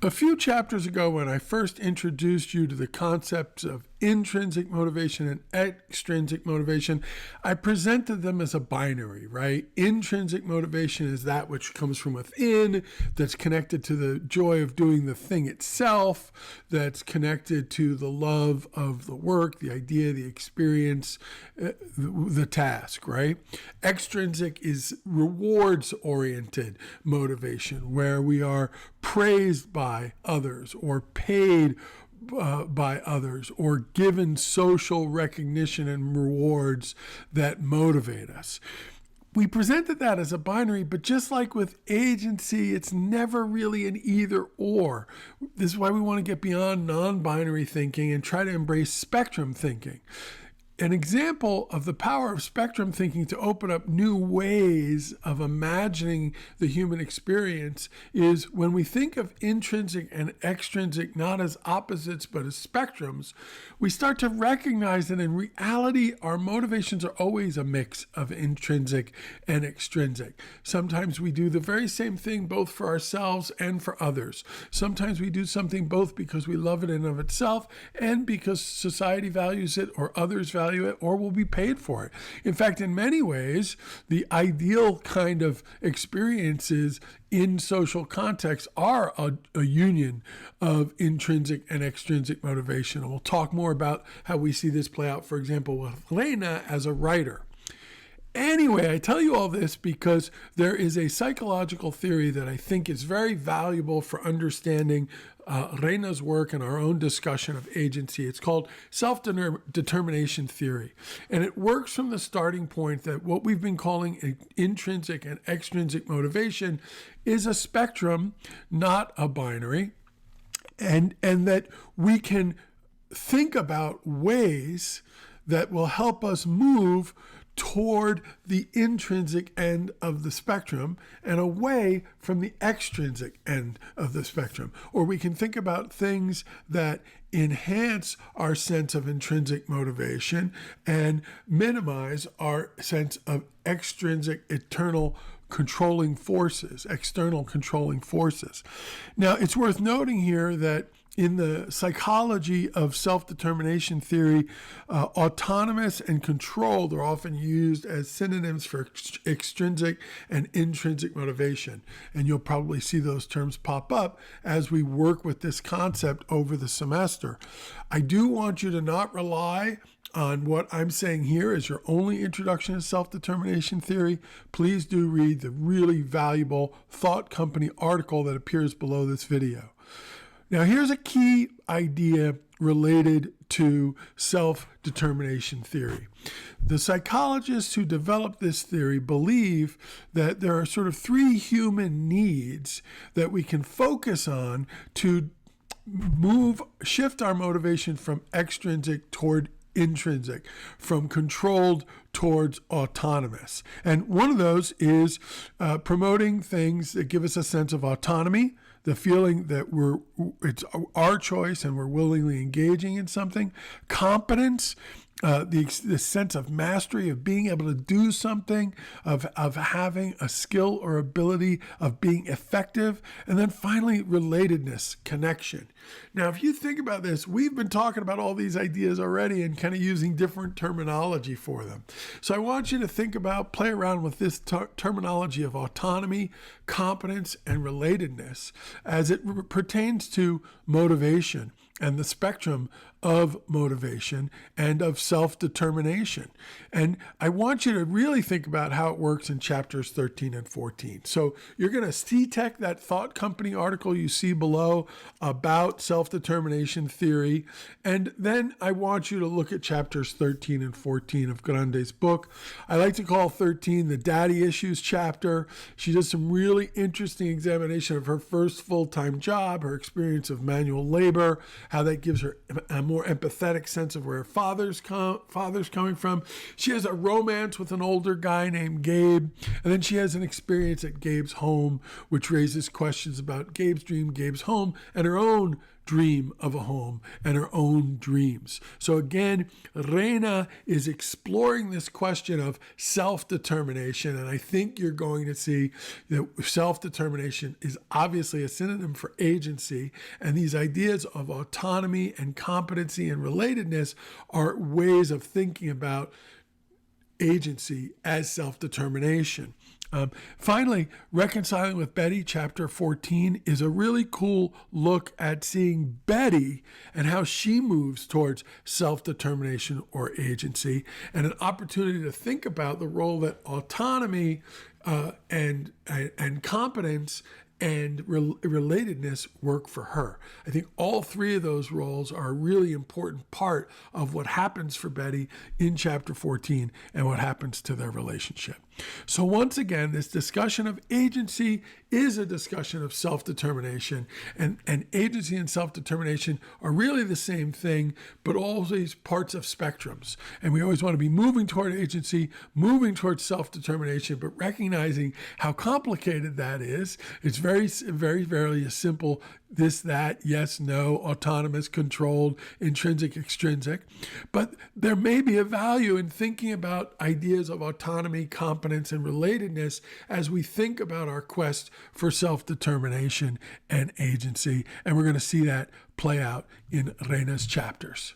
A few chapters ago, when I first introduced you to the concepts of intrinsic motivation and extrinsic motivation, I presented them as a binary, right? Intrinsic motivation is that which comes from within, that's connected to the joy of doing the thing itself, that's connected to the love of the work, the idea, the experience, the task, right? Extrinsic is rewards-oriented motivation, where we are praised by others or paid by others or given social recognition and rewards that motivate us. We presented that as a binary, but just like with agency, it's never really an either or. This is why we want to get beyond non-binary thinking and try to embrace spectrum thinking. An example of the power of spectrum thinking to open up new ways of imagining the human experience is when we think of intrinsic and extrinsic not as opposites but as spectrums, we start to recognize that in reality our motivations are always a mix of intrinsic and extrinsic. Sometimes we do the very same thing both for ourselves and for others. Sometimes we do something both because we love it in and of itself and because society values it or others value it or will be paid for it. In fact, in many ways, the ideal kind of experiences in social contexts are a union of intrinsic and extrinsic motivation. And we'll talk more about how we see this play out, for example, with Lena as a writer. Anyway, I tell you all this because there is a psychological theory that I think is very valuable for understanding Reina's work and our own discussion of agency. It's called self-determination theory. And it works from the starting point that what we've been calling intrinsic and extrinsic motivation is a spectrum, not a binary, and that we can think about ways that will help us move toward the intrinsic end of the spectrum and away from the extrinsic end of the spectrum. Or we can think about things that enhance our sense of intrinsic motivation and minimize our sense of extrinsic, external controlling forces. Now, it's worth noting here that in the psychology of self-determination theory, autonomous and controlled are often used as synonyms for extrinsic and intrinsic motivation. And you'll probably see those terms pop up as we work with this concept over the semester. I do want you to not rely on what I'm saying here as your only introduction to self-determination theory. Please do read the really valuable Thought Company article that appears below this video. Now, here's a key idea related to self-determination theory. The psychologists who developed this theory believe that there are sort of three human needs that we can focus on to shift our motivation from extrinsic toward intrinsic, from controlled towards autonomous. And one of those is promoting things that give us a sense of autonomy, the feeling that it's our choice and we're willingly engaging in something. Competence, the sense of mastery, of being able to do something, of having a skill or ability, of being effective. And then finally, relatedness, connection. Now, if you think about this, we've been talking about all these ideas already and kind of using different terminology for them. So I want you to think about, play around with this terminology of autonomy, competence, and relatedness as it pertains to motivation and the spectrum of motivation and of self-determination. And I want you to really think about how it works in chapters 13 and 14. So you're going to see-tech that Thought Company article you see below about self-determination theory. And then I want you to look at chapters 13 and 14 of Grande's book. I like to call 13 the daddy issues chapter. She does some really interesting examination of her first full-time job, her experience of manual labor, how that gives her a more empathetic sense of where father's coming from. She has a romance with an older guy named Gabe, and then she has an experience at Gabe's home, which raises questions about Gabe's dream, Gabe's home, and her own dream of a home and her own dreams. So again, Reina is exploring this question of self-determination, and I think you're going to see that self-determination is obviously a synonym for agency, and these ideas of autonomy and competency and relatedness are ways of thinking about agency as self-determination. Finally, Reconciling with Betty, chapter 14, is a really cool look at seeing Betty and how she moves towards self-determination or agency, and an opportunity to think about the role that autonomy and competence and relatedness work for her. I think all three of those roles are a really important part of what happens for Betty in chapter 14 and what happens to their relationship. So once again, this discussion of agency is a discussion of self-determination, and agency and self-determination are really the same thing, but always parts of spectrums. And we always want to be moving toward agency, moving towards self-determination, but recognizing how complicated that is. It's very a simple this, that, yes, no, autonomous, controlled, intrinsic, extrinsic. But there may be a value in thinking about ideas of autonomy, competence, and relatedness as we think about our quest for self-determination and agency. And we're going to see that play out in Reina's chapters.